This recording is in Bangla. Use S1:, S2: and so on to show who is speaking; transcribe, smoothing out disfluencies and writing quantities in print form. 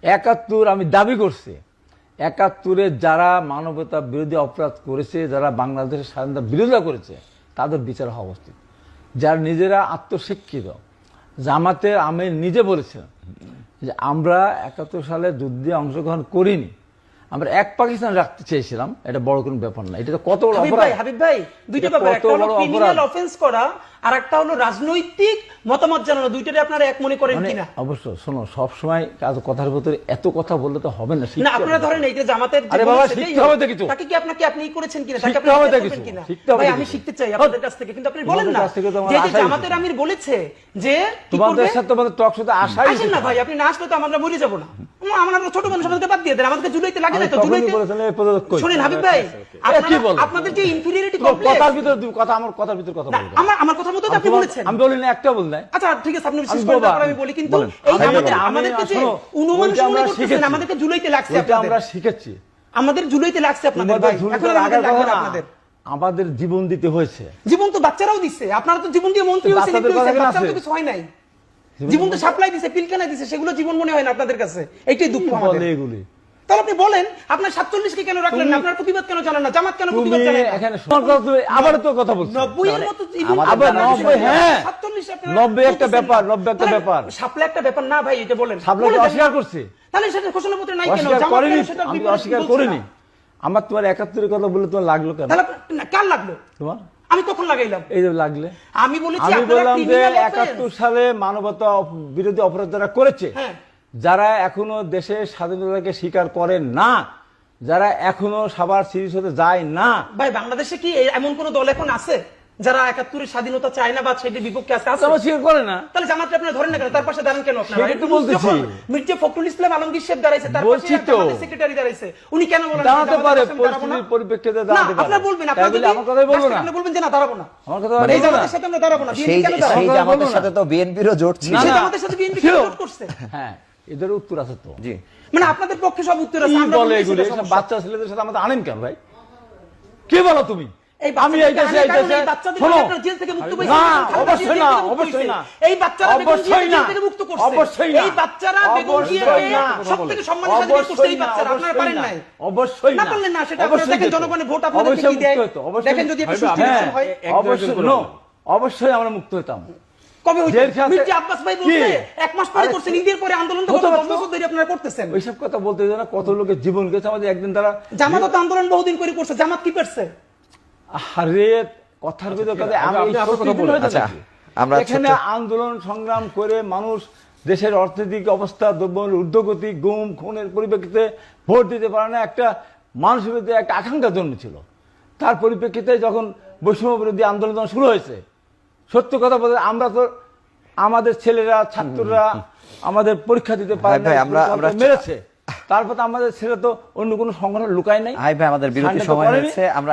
S1: ৭১ আমি দাবি করছি ৭১-এ যারা মানবতা বিরোধী অপরাধ করেছে, যারা বাংলাদেশের স্বাধীনতা বিরোধিতা করেছে, তাদের বিচার হওয়া উচিত। যারা নিজেরা আত্মশিক্ষিত, জামাতের আমির নিজে বলেছেন যে আমরা ৭১ সালে যুদ্ধে অংশগ্রহণ করিনি, আমরা এক পাকিস্তান রাখতে চেয়েছিলাম। এটা বড় কোনো ব্যাপার না। এটা কত বড় অপরাধ
S2: হাবিব ভাই, দুইটা ব্যাপার, একটা হলো ক্রিমিনাল অফেন্স করা আর একটা হলো রাজনৈতিক মতামত জানানো, দুইটারে আপনারা এক মনে করেন কিনা?
S1: অবশ্যই শোনো, সব সময় কথার ভিতরে এত কথা বললে তো হবে না।
S2: না, আপনারা ধরেন এই যে জামাতের
S1: আরে বাবা, শিখতে হবে তো কিছু।
S2: তাকে কি আপনি করেছেন কিনা? তাকে
S1: শিখতে হবে তো কিছু।
S2: ভাই আমি শিখতে চাই আপনাদের কাছ থেকে, কিন্তু আপনি বলেন না যে জামাতের আমির বলেছে যে
S1: তোমাদের সাথে তোমাদের টক শোতে আসাই
S2: আসেন না ভাই, আপনি না আসলে তো আমরা মরে যাব না। আমরা ছোট মানুষ, আমাদেরকে বাদ দিয়ে দেন, আমাদেরকে জুলাইতে লাগে না তো। জুলাইতে শুনেন হাবিব ভাই, আপনাদের যে ইনফিরিয়রিটি কমপ্লেক্স,
S1: কথার ভিতর কথা, আমার কথার ভিতর কথা বলবেন।
S2: আমার কথার মতো আপনি বলেছেন।
S1: আমি বলি না, একটা বল নাই।
S2: আচ্ছা ঠিক আছে, আপনি বিশেষ করে তারপর আমি বলি, কিন্তু এই আমাদেরকে যে অনুমান মনে করতেছেন, আমাদেরকে জুলাইতে লাগছে আপনাদের।
S1: আমরা শিখেছি,
S2: আমাদের জুলাইতে লাগছে আপনাদের ভাই। এখন আমাদের লাগবে না আপনাদের।
S1: আমাদের জীবন দিতে হয়েছে।
S2: জীবন তো বাচ্চারাও দিচ্ছে, আপনারা তো জীবন দিয়ে মন্ত্রী হয়েছেন, বাচ্চারা তো কিছু হয় নাই। জীবন তো সাপ্লাই দিছে, পিলকানা দিছে, সেগুলো জীবন মনে হয় না আপনাদের কাছে। এইটাই দুঃখ আমাদের।
S1: এগুলি
S2: তাহলে আপনি বলেন, আপনার 47 কে কেন রাখলেন না? আপনার প্রতিবাদ কেন জানান না? জামাত কেন প্রতিবাদ জানায় না?
S1: এখানে আবার তো কথা বলছো
S2: 90 এর মতো
S1: আবার 90, হ্যাঁ
S2: 47 আপনারা
S1: 90 একটা ব্যাপার, 90 একটা ব্যাপার।
S2: সাপ্লাই একটা ব্যাপার না ভাই, এটা বলেন।
S1: সাপ্লাই অস্বীকার করছে,
S2: তাহলে সেটা ঘোষণাপত্রে নাই কেন?
S1: অস্বীকার
S2: জামাত
S1: করেনি,
S2: কেন সেটা
S1: আমি অস্বীকার করিনি। আমার তোমার ৭১-এর কথা বলে তোমার লাগলো কেন?
S2: তাহলে কার লাগলো?
S1: তোমার
S2: আমি কখন লাগাইলাম?
S1: এই যে লাগলে
S2: আমি বলেছি
S1: আমি
S2: আপনারা
S1: বললাম যে
S2: ক্রিমিনাল
S1: ৭১ সালে মানবতা বিরোধী অপরাধ যারা করেছে,
S2: হ্যাঁ,
S1: যারা এখনো দেশের স্বাধীনতাকে স্বীকার করে না, যারা এখনো সবার সিরিজ হতে যায় না।
S2: ভাই বাংলাদেশে কি এমন কোন দল এখন আছে যারা ৭১-এর স্বাধীনতা চায় না বা সেটির বিপক্ষে আছে?
S1: স্বীকার করে না।
S2: তাহলে জামাতকে আপনারা ধরেন না কেন? তার পাশে দাঁড়ান কেন আপনারা?
S1: সেটাই তো বলতেছি।
S2: মির্জা ফখরুল ইসলাম আলমগীর সাহেব দাঁড়াইছে, তার পাশে আমাদের সেক্রেটারি দাঁড়াইছে, উনি কেন বলেন
S1: দাঁড়াতে পারে? পরিস্থিতির পরিপ্রেক্ষিতে দাঁড়াতে পারে।
S2: আপনারা বলবেন, আপনারা
S1: আমার কথাই বলবো না।
S2: আপনি বলবেন যে না দাঁড়াবো না,
S1: আমার কথা
S2: এই জামাতের সাথে আমরা দাঁড়াবো না। বিএনপি কেন দাঁড়াবো?
S3: সেই জামাতের সাথে তো বিএনপিরও জোট ছিল।
S2: সেই জামাতের সাথে বিএনপি কেন জোট করছে?
S1: হ্যাঁ, এদের উত্তর আছে তো।
S3: জি,
S2: মানে আপনাদের পক্ষে সব উত্তর আছে, আমরা
S1: বলে
S2: বলি
S1: এগুলো
S2: সেটা
S1: সব
S2: সমস্যা।
S1: বাচ্চা ছেলেদের সাথে আমাদের আনেন কেন ভাই? কে বলো তুমি?
S2: আমি এই দেশে শোনো, জেল থেকে মুক্ত পেয়েছে
S1: না, অবশ্যই না, অবশ্যই না,
S2: এই বাচ্চারা
S1: অবশ্যই না,
S2: জেল থেকে মুক্ত করছে,
S1: অবশ্যই না,
S2: এই বাচ্চারা বেগম জিয়াকে সবথেকে সম্মানের সাথে করছে এই বাচ্চারা। আপনারা পারেন নাই?
S1: অবশ্যই
S2: না পারলেন না, সেটা আপনারা দেখেন, জনগণের ভোট আপনাদেরকে কি দেয় দেখেন। যদি একটু সুষ্ঠু নির্বাচন হয়,
S1: অবশ্যই আমরা মুক্ত হতাম।
S2: কবে হইছে? মির্জা আব্বাস ভাই বলতে এক মাস পরে করছেন, ঈদের পরে আন্দোলন তো 10 বছর ধরে আপনারা করতেছেন।
S1: ওইসব কথা বলতে না, কত লোকের জীবন গেছে আমাদের একদিন তারা।
S2: জামাত তো আন্দোলন বহুদিন করে করছে, জামাত কি করছে?
S1: আরে কথার ভিতর কথা আমরা এখানে আন্দোলন সংগ্রাম করে মানুষ দেশের অর্থনৈতিক অবস্থা, দ্রব্যমূল্যের ঊর্ধ্বগতি, গুম খুনের পরিপ্রেক্ষিতে ভোট দিতে পারে না, একটা মানুষের মধ্যে একটা আকাঙ্ক্ষা জন্মেছিল। তার পরিপ্রেক্ষিতে যখন বৈষম্য বিরোধী আন্দোলন শুরু হয়েছে, সত্য কথা বলতে আমরা তো আমাদের ছেলেরা, ছাত্ররা আমাদের পরীক্ষা দিতে পারে না, আমরা মেরেছে। তারপর আমাদের ছেলে তো অন্য কোনো সংগঠন লুকায় নাই।
S3: আমাদের বিরতি সময় হয়েছে, আমরা